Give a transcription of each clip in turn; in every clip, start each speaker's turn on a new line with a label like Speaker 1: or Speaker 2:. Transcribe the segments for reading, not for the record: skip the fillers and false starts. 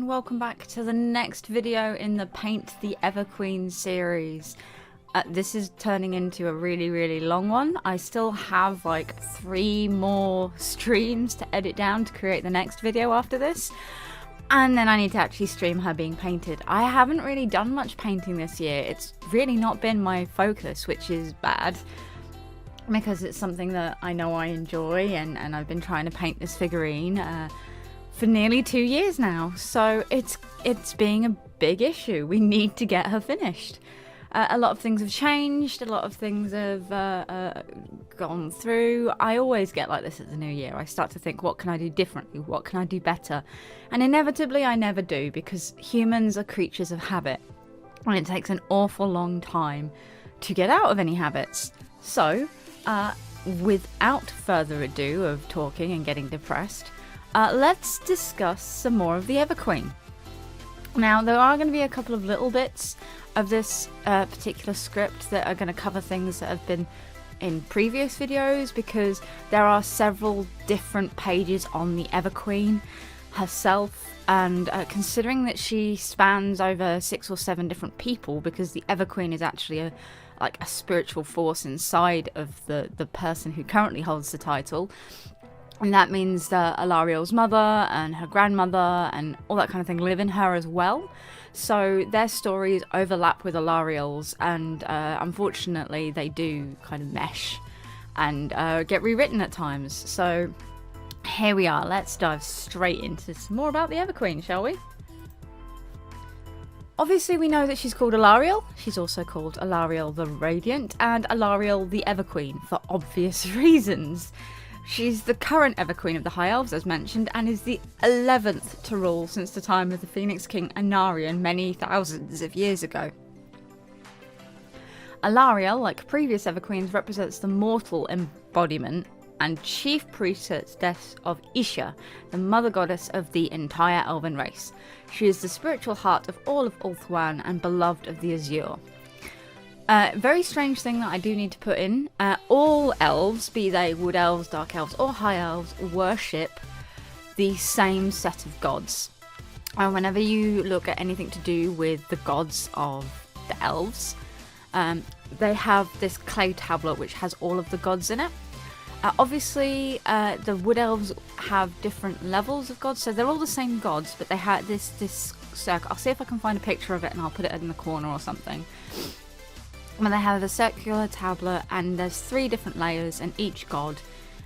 Speaker 1: and welcome back to the next video in the Paint the Everqueen series. This is turning into a really long one. I still have like 3 more streams to edit down to create the next video after this. And then I need to actually stream her being painted. I haven't really done much painting this year. It's really not been my focus, which is bad. Because it's something that I know I enjoy, and I've been trying to paint this figurine for nearly 2 years now. So it's being a big issue. We need to get her finished. A lot of things have changed, a lot of things have gone through. I always get like this at the new year. I start to think, what can I do differently? What can I do better? And inevitably I never do, because humans are creatures of habit. And it takes an awful long time to get out of any habits. So, without further ado of talking and getting depressed, let's discuss some more of the Everqueen. Now, there are going to be a couple of little bits of this particular script that are going to cover things that have been in previous videos, because there are several different pages on the Everqueen herself, and considering that she spans over 6 or 7 different people, because the Everqueen is actually a spiritual force inside of the person who currently holds the title. And that means that Alariel's mother and her grandmother and all that kind of thing live in her as well. So their stories overlap with Alariel's, and unfortunately they do kind of mesh and get rewritten at times. So here we are. Let's dive straight into some more about the Everqueen, shall we? Obviously, we know that she's called Alariel. She's also called Alariel the Radiant and Alariel the Everqueen for obvious reasons. She's the current Everqueen of the High Elves, as mentioned, and is the 11th to rule since the time of the Phoenix King Anarion many thousands of years ago. Alariel, like previous Everqueens, represents the mortal embodiment and chief priestess of Isha, the mother goddess of the entire elven race. She is the spiritual heart of all of Ulthuan and beloved of the Azure. Very strange thing that I do need to put in. All elves, be they wood elves, dark elves or high elves, worship the same set of gods. And whenever you look at anything to do with the gods of the elves, they have this clay tablet which has all of the gods in it. Obviously, the wood elves have different levels of gods, so they're all the same gods, but they have this circle. I'll see if I can find a picture of it and I'll put it in the corner or something. But they have a circular tablet, and there's 3 different layers, and each god,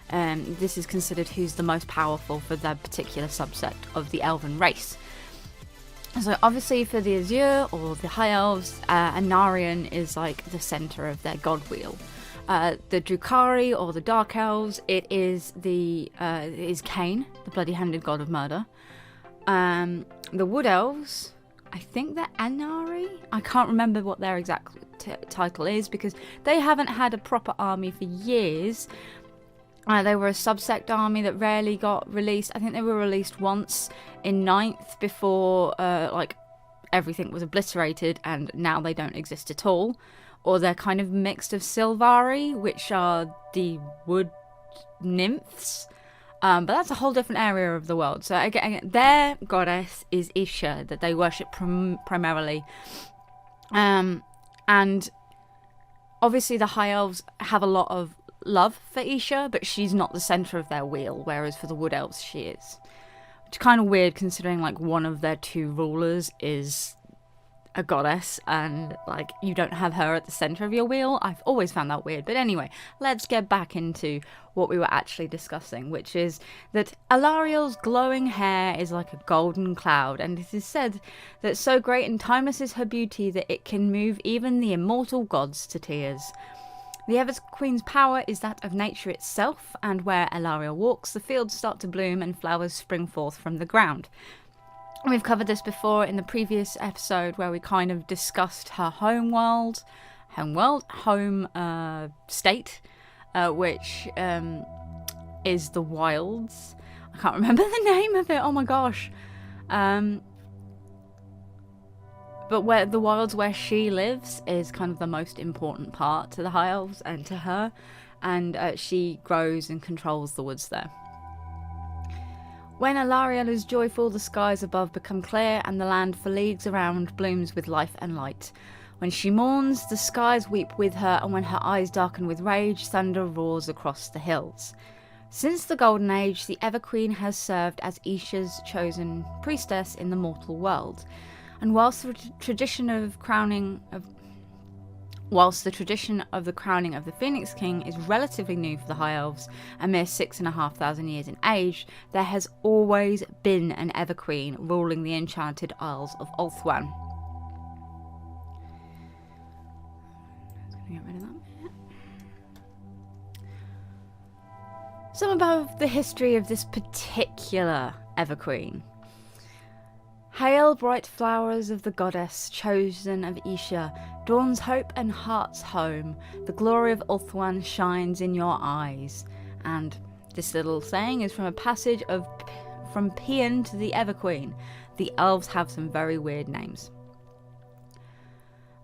Speaker 1: this is considered who's the most powerful for that particular subset of the elven race. So obviously for the Azure or the High Elves, Anarion is like the centre of their god wheel. The Drukhari or the Dark Elves, it is Cain, the bloody-handed god of murder. The Wood Elves, I think they're Anari. I can't remember what their exact title is, because they haven't had a proper army for years. They were a subsect army that rarely got released. I think they were released once in 9th before everything was obliterated, and now they don't exist at all. Or they're kind of mixed of Sylvari, which are the wood nymphs. But that's a whole different area of the world. So again, their goddess is Isha, that they worship primarily. And obviously the High Elves have a lot of love for Isha, but she's not the centre of their wheel, whereas for the Wood Elves she is. Which is kind of weird, considering like one of their 2 rulers is a goddess, and like you don't have her at the center of your wheel. I've always found that weird. But anyway, let's get back into what we were actually discussing, which is that Alariel's glowing hair is like a golden cloud, and it is said that so great and timeless is her beauty that it can move even the immortal gods to tears. The Everqueen's power is that of nature itself, and where Alariel walks, the fields start to bloom and flowers spring forth from the ground. We've covered this before in the previous episode, where we kind of discussed her home state, which is the Wilds. I can't remember the name of it, oh my gosh. But where the Wilds where she lives is kind of the most important part to the High Elves and to her, and she grows and controls the woods there. When Alarielle is joyful, the skies above become clear and the land for leagues around blooms with life and light. When she mourns, the skies weep with her, and when her eyes darken with rage, thunder roars across the hills. Since the Golden Age, the Everqueen has served as Isha's chosen priestess in the mortal world, and whilst the tradition of the crowning of the Phoenix King is relatively new for the High Elves, a mere 6,500 years in age, there has always been an Everqueen ruling the enchanted Isles of Ulthuan. Get rid of that bit. Some about the history of this particular Everqueen. Hail, bright flowers of the goddess, chosen of Isha, dawn's hope and heart's home. The glory of Ulthuan shines in your eyes. And this little saying is from a passage from Paean to the Everqueen. The elves have some very weird names.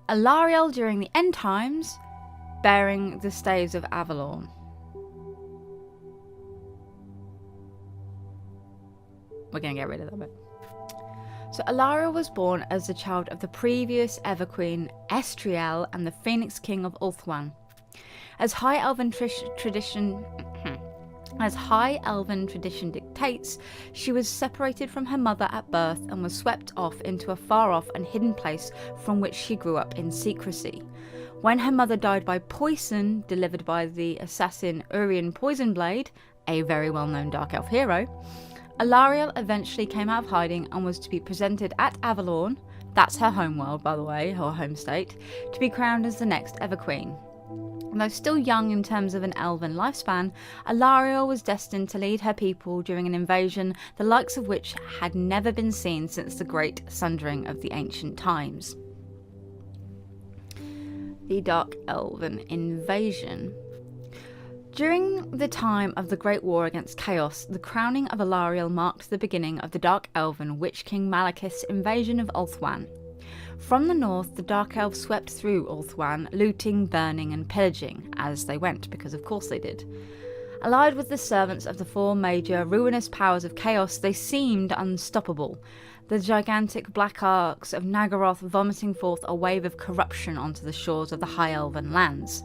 Speaker 1: Alarielle during the end times, bearing the staves of Avalon. We're going to get rid of that bit. So Alarielle was born as the child of the previous Everqueen Estriel and the Phoenix King of Ulthuan. As High Elven tradition dictates, she was separated from her mother at birth and was swept off into a far-off and hidden place from which she grew up in secrecy. When her mother died by poison delivered by the assassin Urien Poisonblade, a very well-known Dark Elf hero, Alarielle eventually came out of hiding and was to be presented at Avalon, that's her homeworld by the way, her home state, to be crowned as the next Everqueen. Though still young in terms of an elven lifespan, Alarielle was destined to lead her people during an invasion the likes of which had never been seen since the Great Sundering of the ancient times. The Dark Elven Invasion. During the time of the Great War against Chaos, the crowning of Alarielle marked the beginning of the Dark Elven Witch King Malekith's invasion of Ulthuan. From the north, the Dark Elves swept through Ulthuan, looting, burning and pillaging, as they went, because of course they did. Allied with the servants of the four major ruinous powers of Chaos, they seemed unstoppable, the gigantic black arcs of Naggaroth vomiting forth a wave of corruption onto the shores of the High Elven lands.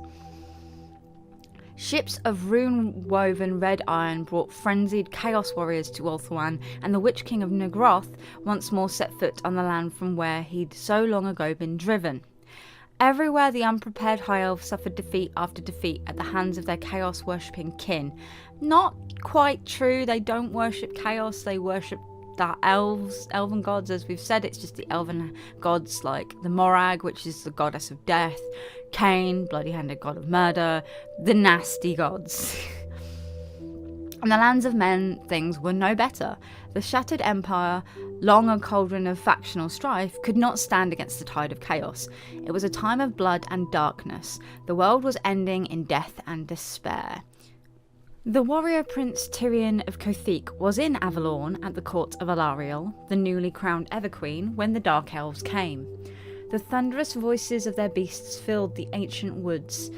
Speaker 1: Ships of rune-woven red iron brought frenzied chaos warriors to Ulthuan, and the Witch King of Naggaroth once more set foot on the land from where he'd so long ago been driven. Everywhere the unprepared High Elves suffered defeat after defeat at the hands of their chaos-worshipping kin. Not quite true, they don't worship chaos, they worship the elven gods. As we've said, it's just the elven gods like the Morag, which is the goddess of death, Cain, bloody-handed god of murder, the nasty gods. And the lands of men, things were no better. The shattered empire, long a cauldron of factional strife, could not stand against the tide of chaos. It was a time of blood and darkness. The world was ending in death and despair. The warrior prince Tyrion of Kothic was in Avalon at the court of Alarielle, the newly crowned Everqueen, when the Dark Elves came. The thunderous voices of their beasts filled the ancient woods,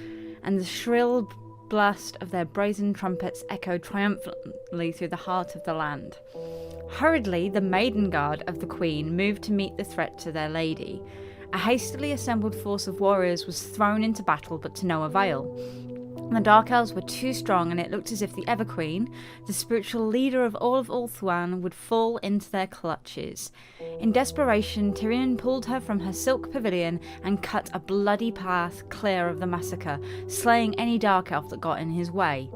Speaker 1: and the shrill blast of their brazen trumpets echoed triumphantly through the heart of the land. Hurriedly, the maiden guard of the Queen moved to meet the threat to their lady. A hastily assembled force of warriors was thrown into battle, but to no avail. The Dark Elves were too strong, and it looked as if the Everqueen, the spiritual leader of all of Ulthuan, would fall into their clutches. In desperation, Tyrion pulled her from her silk pavilion and cut a bloody path clear of the massacre, slaying any Dark Elf that got in his way.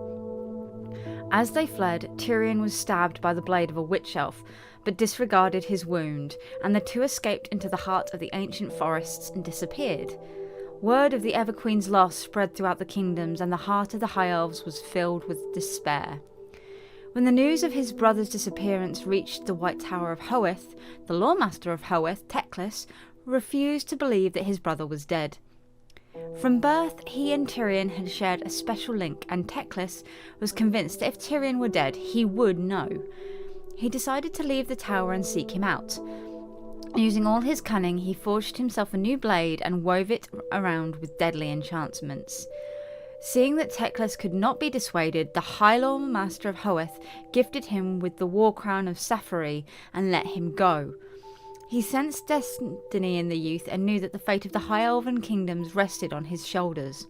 Speaker 1: As they fled, Tyrion was stabbed by the blade of a witch elf, but disregarded his wound, and the two escaped into the heart of the ancient forests and disappeared. Word of the Everqueen's loss spread throughout the kingdoms, and the heart of the High Elves was filled with despair. When the news of his brother's disappearance reached the White Tower of Hoeth, the Lawmaster of Hoeth, Teclis, refused to believe that his brother was dead. From birth, he and Tyrion had shared a special link, and Teclis was convinced that if Tyrion were dead, he would know. He decided to leave the tower and seek him out. Using all his cunning, he forged himself a new blade and wove it around with deadly enchantments. Seeing that Teclis could not be dissuaded, the High Lord Master of Hoeth gifted him with the war crown of Sapphire and let him go. He sensed destiny in the youth and knew that the fate of the High Elven kingdoms rested on his shoulders.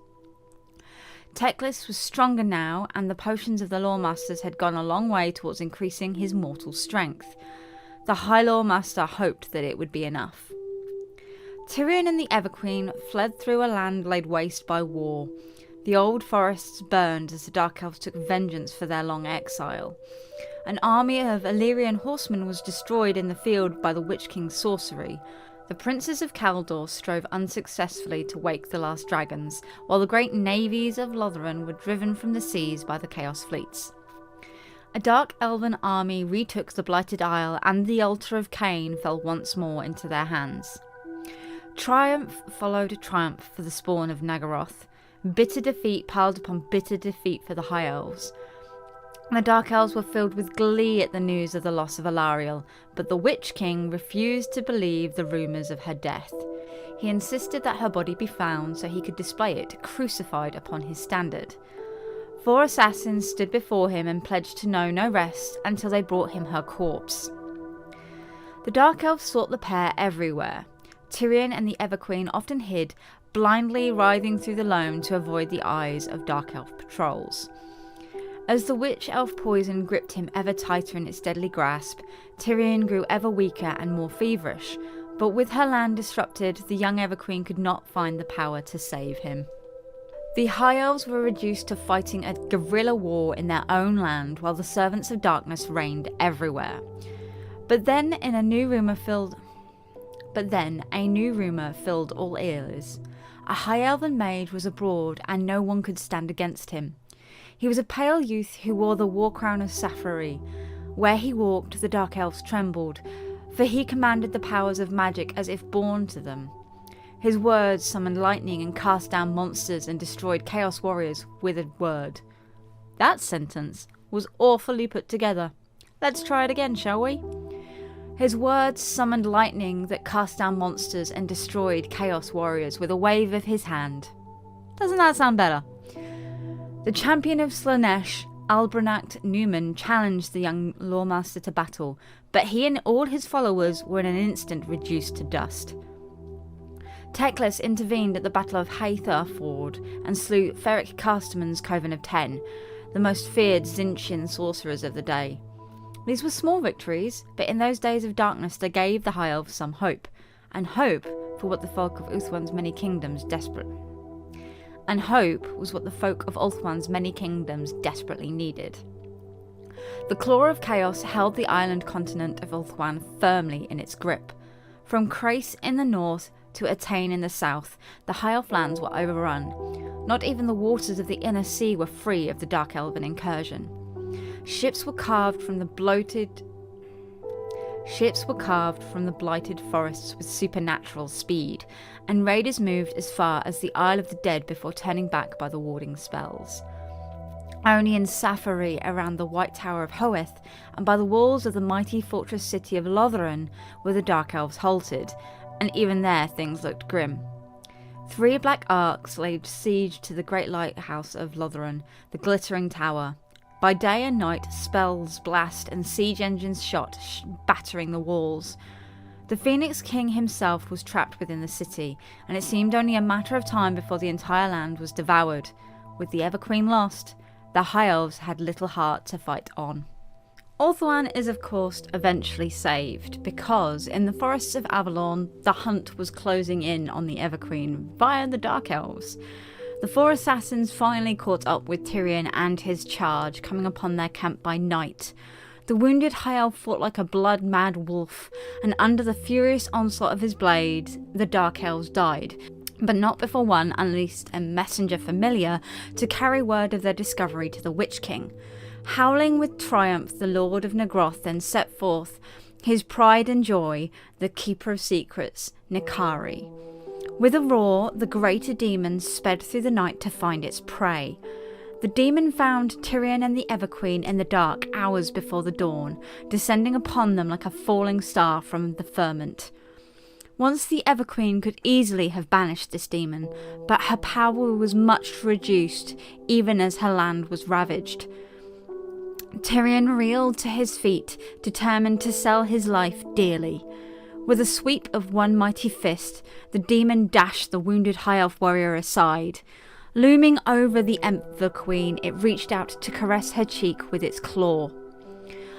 Speaker 1: Teclis was stronger now, and the potions of the Lawmasters had gone a long way towards increasing his mortal strength. The High Lawmaster hoped that it would be enough. Tyrion and the Everqueen fled through a land laid waste by war. The old forests burned as the Dark Elves took vengeance for their long exile. An army of Illyrian horsemen was destroyed in the field by the Witch King's sorcery. The princes of Caldor strove unsuccessfully to wake the last dragons, while the great navies of Lothlorien were driven from the seas by the Chaos fleets. A dark elven army retook the Blighted Isle, and the altar of Cain fell once more into their hands. Triumph followed triumph for the spawn of Nagaroth. Bitter defeat piled upon bitter defeat for the High Elves. The Dark Elves were filled with glee at the news of the loss of Alariel, but the Witch King refused to believe the rumours of her death. He insisted that her body be found so he could display it crucified upon his standard. 4 assassins stood before him and pledged to know no rest until they brought him her corpse. The Dark Elves sought the pair everywhere. Tyrion and the Everqueen often hid, blindly writhing through the loam to avoid the eyes of Dark Elf patrols. As the Witch Elf poison gripped him ever tighter in its deadly grasp, Tyrion grew ever weaker and more feverish, but with her land disrupted, the young Everqueen could not find the power to save him. The High Elves were reduced to fighting a guerrilla war in their own land, while the Servants of Darkness reigned everywhere. But then a new rumour filled all ears. A High Elven mage was abroad, and no one could stand against him. He was a pale youth who wore the war crown of Sapphire. Where he walked, the Dark Elves trembled, for he commanded the powers of magic as if born to them. His words summoned lightning and cast down monsters and destroyed Chaos Warriors with a word. That sentence was awfully put together. Let's try it again, shall we? His words summoned lightning that cast down monsters and destroyed Chaos Warriors with a wave of his hand. Doesn't that sound better? The champion of Slaanesh, Albrenacht Newman, challenged the young Lawmaster to battle, but he and all his followers were in an instant reduced to dust. Teclis intervened at the Battle of Hathor Ford and slew Ferric Casterman's Coven of 10, the most feared Tzeentchian sorcerers of the day. These were small victories, but in those days of darkness they gave the High Elves some hope, and hope for what the folk of Ulthuan's many kingdoms desperately needed. The Claw of Chaos held the island continent of Ulthuan firmly in its grip. From Crace in the north to Atane in the south, the High Elf lands were overrun. Not even the waters of the inner sea were free of the Dark Elven incursion. Ships were carved from the blighted forests with supernatural speed, and raiders moved as far as the Isle of the Dead before turning back by the warding spells. Only in Sapphire, around the White Tower of Hoeth, and by the walls of the mighty fortress city of Lothlorien were the Dark Elves halted, and even there things looked grim. 3 black arcs laid siege to the great lighthouse of Lothlorien, the glittering tower. By day and night, spells blast and siege engines shot, battering the walls. The Phoenix King himself was trapped within the city, and it seemed only a matter of time before the entire land was devoured. With the Everqueen lost, the High Elves had little heart to fight on. Ulthuan is of course eventually saved, because in the forests of Avalon, the hunt was closing in on the Everqueen via the Dark Elves. The 4 assassins finally caught up with Tyrion and his charge, coming upon their camp by night. The wounded High Elf fought like a blood-mad wolf, and under the furious onslaught of his blade, the Dark Elves died, but not before one unleashed a messenger familiar to carry word of their discovery to the Witch King. Howling with triumph, the Lord of Nagroth then set forth his pride and joy, the Keeper of Secrets, Nikari. With a roar, the greater demon sped through the night to find its prey. The demon found Tyrion and the Everqueen in the dark hours before the dawn, descending upon them like a falling star from the firmament. Once the Everqueen could easily have banished this demon, but her power was much reduced even as her land was ravaged. Tyrion reeled to his feet, determined to sell his life dearly. With a sweep of one mighty fist, the demon dashed the wounded High Elf warrior aside. Looming over the Everqueen, it reached out to caress her cheek with its claw.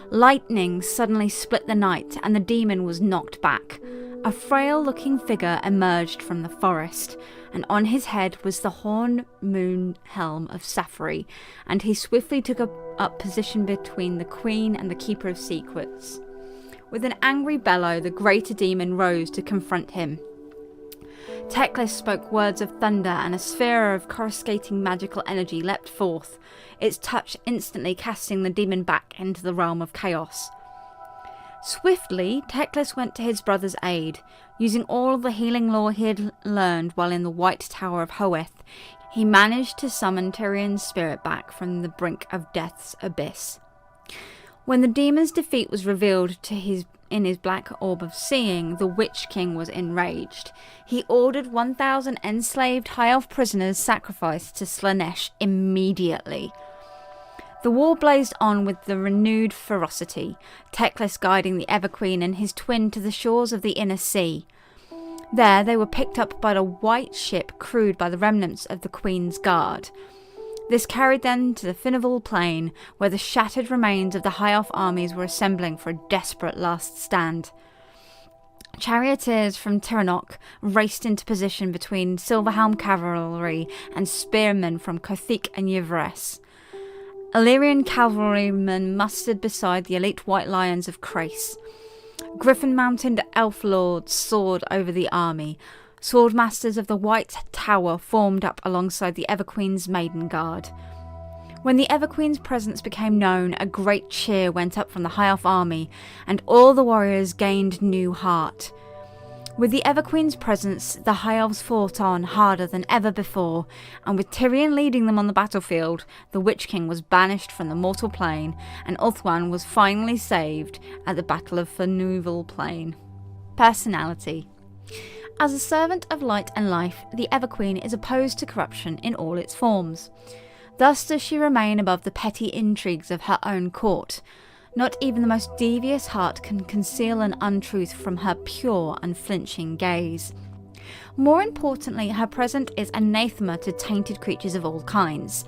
Speaker 1: Lightning suddenly split the night, and the demon was knocked back. A frail-looking figure emerged from the forest, and on his head was the horn moon helm of Safari, and he swiftly took up position between the Queen and the Keeper of Secrets. With an angry bellow, the greater demon rose to confront him. Teclis spoke words of thunder, and a sphere of coruscating magical energy leapt forth, its touch instantly casting the demon back into the realm of chaos. Swiftly, Teclis went to his brother's aid. Using all the healing lore he had learned while in the White Tower of Hoeth, he managed to summon Tyrion's spirit back from the brink of death's abyss. When the demon's defeat was revealed in his black orb of seeing, the Witch King was enraged. He ordered 1,000 enslaved High Elf prisoners sacrificed to Slaanesh immediately. The war blazed on with the renewed ferocity, Teclis guiding the Everqueen and his twin to the shores of the Inner Sea. There they were picked up by a white ship crewed by the remnants of the Queen's Guard. This carried them to the Finival Plain, where the shattered remains of the High Elf armies were assembling for a desperate last stand. Charioteers from Tiranoc raced into position between Silverhelm cavalry and spearmen from Kothik and Yvres. Illyrian cavalrymen mustered beside the elite White Lions of Crace. Griffin-mounted elf lords soared over the army. Swordmasters of the White Tower formed up alongside the Everqueen's maiden guard. When the Everqueen's presence became known, a great cheer went up from the High Elf army, and all the warriors gained new heart. With the Everqueen's presence, the High Elves fought on harder than ever before, and with Tyrion leading them on the battlefield, the Witch King was banished from the mortal plane, and Ulthuan was finally saved at the Battle of Finival Plain. Personality. As a servant of light and life, the Everqueen is opposed to corruption in all its forms. Thus does she remain above the petty intrigues of her own court. Not even the most devious heart can conceal an untruth from her pure, unflinching gaze. More importantly, her presence is anathema to tainted creatures of all kinds.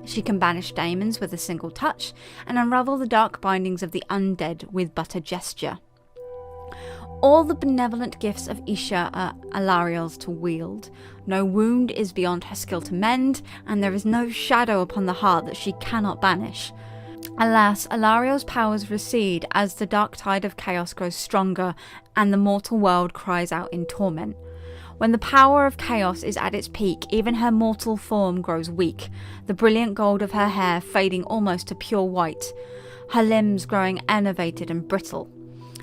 Speaker 1: She can banish daemons with a single touch, and unravel the dark bindings of the undead with but a gesture. All the benevolent gifts of Isha are Alariel's to wield. No wound is beyond her skill to mend, and there is no shadow upon the heart that she cannot banish. Alas, Alariel's powers recede as the dark tide of chaos grows stronger and the mortal world cries out in torment. When the power of chaos is at its peak, even her mortal form grows weak, the brilliant gold of her hair fading almost to pure white, her limbs growing enervated and brittle.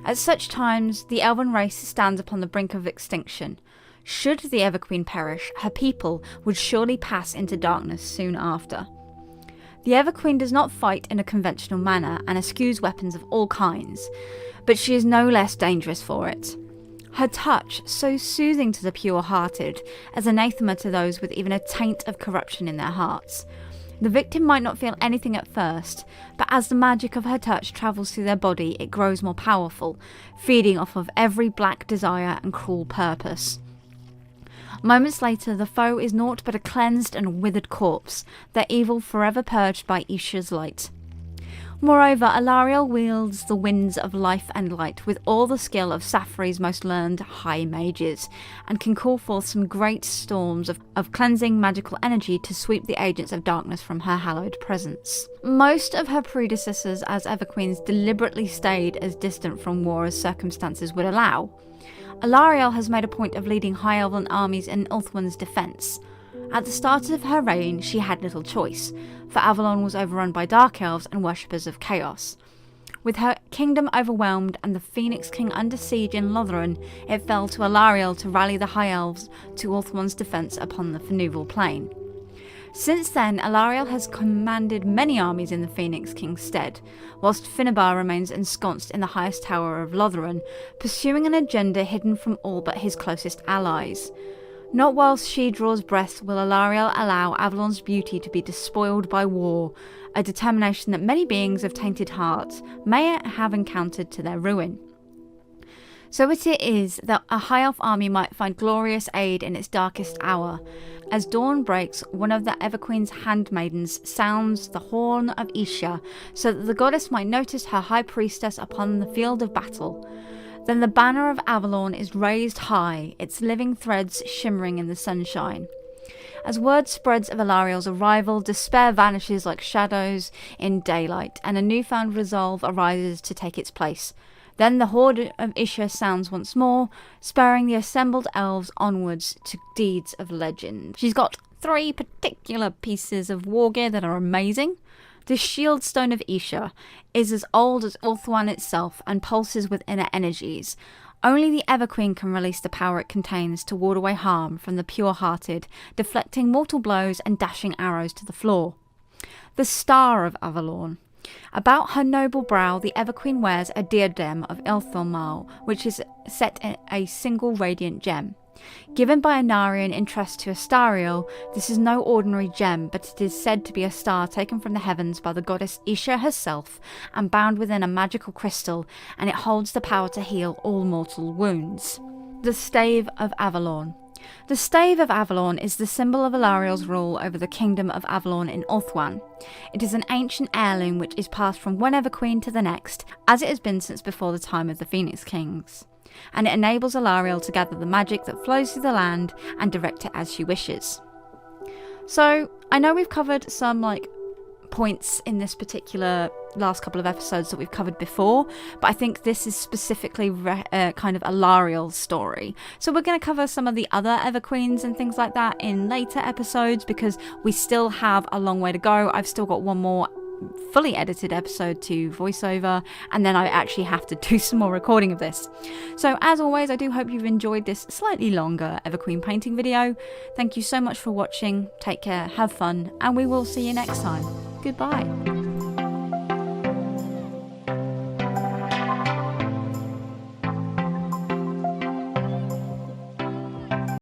Speaker 1: At such times, the elven race stands upon the brink of extinction. Should the Everqueen perish, her people would surely pass into darkness soon after. The Everqueen does not fight in a conventional manner and eschews weapons of all kinds, but she is no less dangerous for it. Her touch, so soothing to the pure-hearted, is anathema to those with even a taint of corruption in their hearts. The victim might not feel anything at first, but as the magic of her touch travels through their body, it grows more powerful, feeding off of every black desire and cruel purpose. Moments later, the foe is naught but a cleansed and withered corpse, their evil forever purged by Isha's light. Moreover, Alariel wields the winds of life and light with all the skill of Safari's most learned high mages, and can call forth some great storms of cleansing magical energy to sweep the agents of darkness from her hallowed presence. Most of her predecessors as Everqueens deliberately stayed as distant from war as circumstances would allow. Alariel has made a point of leading High Elven armies in Ulthuan's defence. At the start of her reign, she had little choice, for Avalon was overrun by Dark Elves and worshippers of chaos. With her kingdom overwhelmed and the Phoenix King under siege in Lothlorien, it fell to Alariel to rally the High Elves to Ulthuan's defence upon the Finival Plain. Since then, Alarielle has commanded many armies in the Phoenix King's stead, whilst Finnabar remains ensconced in the highest tower of Lothlorien, pursuing an agenda hidden from all but his closest allies. Not whilst she draws breath will Alarielle allow Avalon's beauty to be despoiled by war, a determination that many beings of tainted hearts may have encountered to their ruin. So it is that a high elf army might find glorious aid in its darkest hour. As dawn breaks, one of the Everqueen's handmaidens sounds the horn of Isha, so that the goddess might notice her high priestess upon the field of battle. Then the banner of Avalon is raised high, its living threads shimmering in the sunshine. As word spreads of Alarielle's arrival, despair vanishes like shadows in daylight, and a newfound resolve arises to take its place. Then the horde of Isha sounds once more, spurring the assembled elves onwards to deeds of legend. She's got 3 particular pieces of war gear that are amazing. The Shield Stone of Isha is as old as Ulthuan itself and pulses with inner energies. Only the Everqueen can release the power it contains to ward away harm from the pure-hearted, deflecting mortal blows and dashing arrows to the floor. The Star of Avalon. About her noble brow, the Everqueen wears a diadem of Ilthumal, which is set in a single radiant gem. Given by Anarian in trust to Astariel, this is no ordinary gem, but it is said to be a star taken from the heavens by the goddess Isha herself and bound within a magical crystal, and it holds the power to heal all mortal wounds. The Stave of Avalon. The Stave of Avalon is the symbol of Alarielle's rule over the kingdom of Avalon in Ulthuan. It is an ancient heirloom which is passed from one Everqueen to the next, as it has been since before the time of the Phoenix Kings, and it enables Alarielle to gather the magic that flows through the land and direct it as she wishes. So, I know we've covered some points in this particular last couple of episodes that we've covered before, but I think this is specifically kind of Alarielle's story. So we're going to cover some of the other Everqueens and things like that in later episodes, because we still have a long way to go. I've still got one more fully edited episode to voiceover, and then I actually have to do some more recording of this. So as always, I do hope you've enjoyed this slightly longer Everqueen painting video. Thank you so much for watching. Take care, have fun, and we will see you next time. Goodbye.